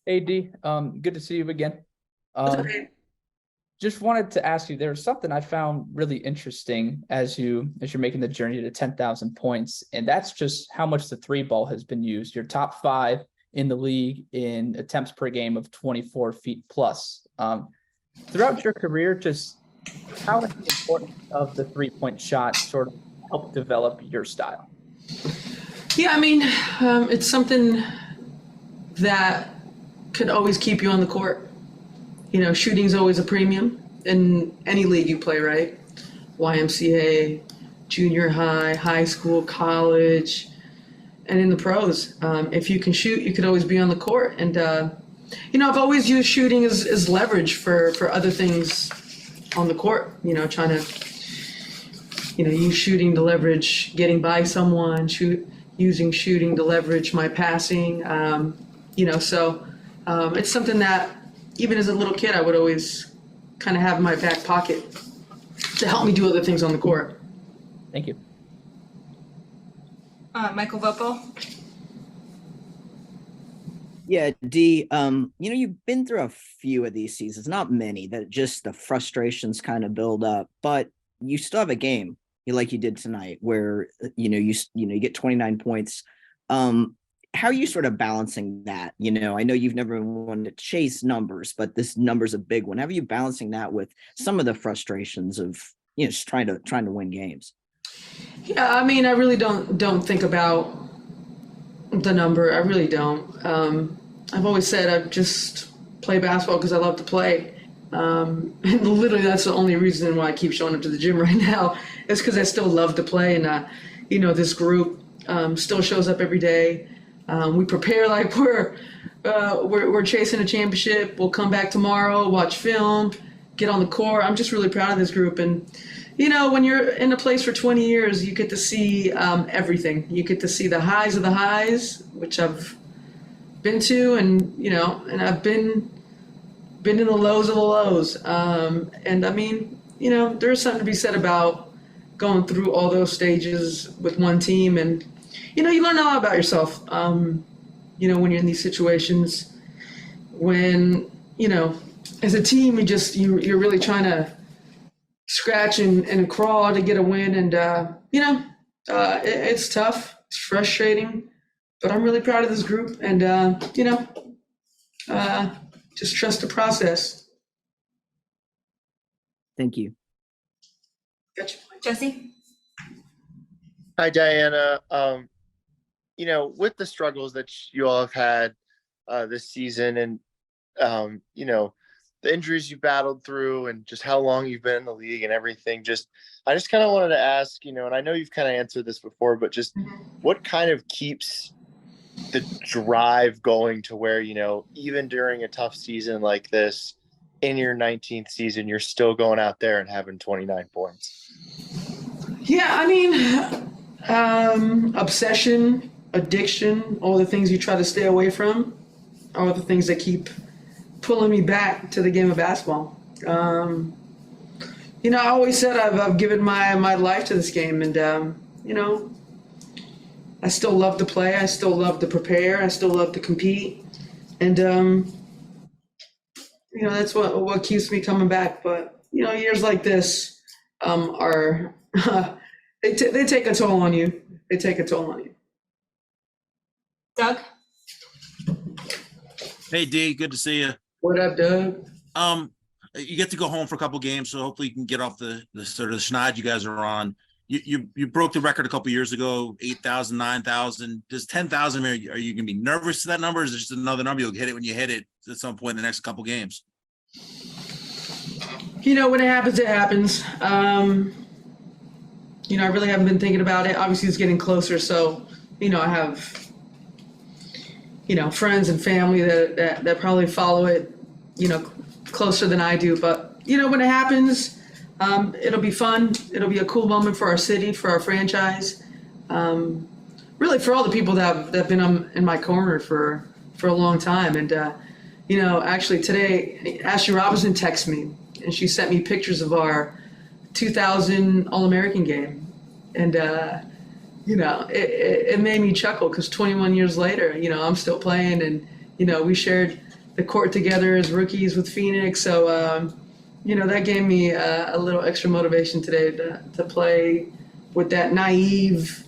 AD, good to see you again. What's up, Um, Abe? just wanted to ask you, there's something I found really interesting as you're making the journey to 10,000 points, and that's just how much the three ball has been used. You're top five in the league in attempts per game of 24 feet plus. Throughout your career, just how has the importance of the 3-point shot sort of helped develop your style? Yeah, I mean, it's something that could always keep you on the court. Shooting's always a premium in any league you play, right? YMCA, junior high, high school, college, and in the pros. If you can shoot, you could always be on the court. And, I've always used shooting as leverage for other things on the court, trying to, use shooting to leverage getting by someone, using shooting to leverage my passing. It's something that even as a little kid, I would always kind of have in my back pocket to help me do other things on the court. Thank you. Michael Vopo. Yeah, D, you've been through a few of these seasons, not many, that just the frustrations kind of build up, but you still have a game like you did tonight where, you get 29 points. How are you sort of balancing that? I know you've never wanted to chase numbers, but this number's a big one. How are you balancing that with some of the frustrations of, just trying to win games? Yeah, I mean, I really don't think about the number. I really don't. I've always said I just play basketball because I love to play. And literally that's the only reason why I keep showing up to the gym right now is because I still love to play. And, this group still shows up every day. We prepare like we're chasing a championship. We'll come back tomorrow, watch film, get on the court. I'm just really proud of this group. And, when you're in a place for 20 years, you get to see everything. You get to see the highs of the highs, which I've been to, and I've been in the lows of the lows. And I mean, there's something to be said about going through all those stages with one team, and you learn a lot about yourself. When you're in these situations, when as a team, you're really trying to scratch and crawl to get a win, and it's tough, it's frustrating, but I'm really proud of this group, and just trust the process. Thank you. Gotcha. Jesse. Hi, Diana. With the struggles that you all have had this season and, the injuries you battled through and just how long you've been in the league and everything, I just kind of wanted to ask, and I know you've kind of answered this before, but just what kind of keeps the drive going to where, even during a tough season like this, in your 19th season, you're still going out there and having 29 points? Yeah, I mean, obsession, addiction, all the things you try to stay away from are the things that keep pulling me back to the game of basketball. I always said I've given my life to this game, and I still love to play. I still love to prepare. I still love to compete, and that's what keeps me coming back. But years like this are they take a toll on you. They take a toll on you. Doug. Hey D, good to see you. What up, Doug? You get to go home for a couple games, so hopefully you can get off the sort of the schneid you guys are on. You broke the record a couple years ago, 8,000, 9,000. Does 10,000? Are you gonna be nervous to that number? Or is it just another number? You'll hit it when you hit it at some point in the next couple games. When it happens, it happens. I really haven't been thinking about it. Obviously, it's getting closer, so I have friends and family that probably follow it closer than I do. But when it happens, it'll be fun. It'll be a cool moment for our city, for our franchise, really for all the people that have been in my corner for a long time. And actually today, Ashley Robinson texted me and she sent me pictures of our 2000 All-American game, and it made me chuckle because 21 years later, I'm still playing, and we shared the court together as rookies with Phoenix. So, that gave me a little extra motivation today to play with that naive,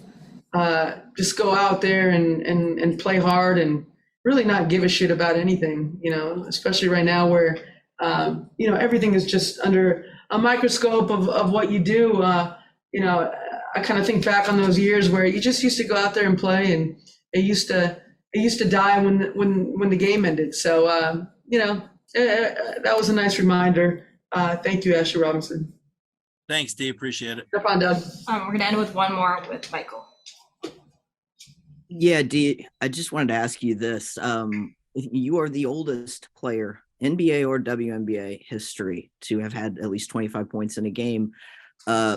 just go out there and play hard and really not give a shit about anything, especially right now where, everything is just under a microscope of what you do. I kind of think back on those years where you just used to go out there and play, and it used to die when the game ended. So, that was a nice reminder. Thank you, Ashley Robinson. Thanks, Dave. Appreciate it. Have fun, Doug. We're gonna end with one more with Michael. Yeah, Dee, I just wanted to ask you this. You are the oldest player, NBA or WNBA history, to have had at least 25 points in a game,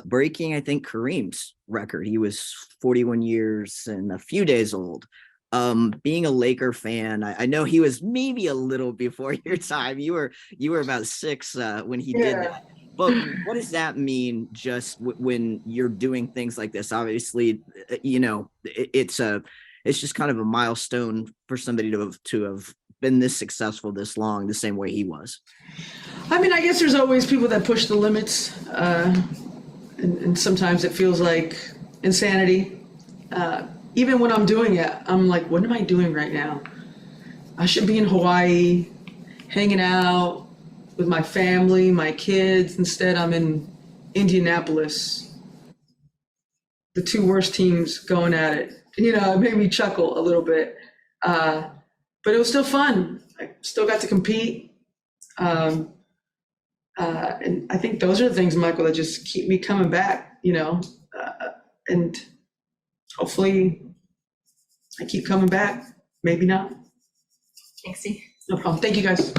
breaking, I think, Kareem's record. He was 41 years and a few days old. Being a Laker fan, I know he was maybe a little before your time. You were about 6 when he did that. But what does that mean just when you're doing things like this? Obviously, it's just kind of a milestone for somebody to have been this successful this long, the same way he was. I mean, I guess there's always people that push the limits, and sometimes it feels like insanity. Even when I'm doing it, I'm like, what am I doing right now? I should be in Hawaii, hanging out with my family, my kids. Instead, I'm in Indianapolis. The 2 worst teams going at it. It made me chuckle a little bit. But it was still fun. I still got to compete. And I think those are the things, Michael, that just keep me coming back, and hopefully I keep coming back. Maybe not. Thanks, Steve. No problem. Thank you, guys.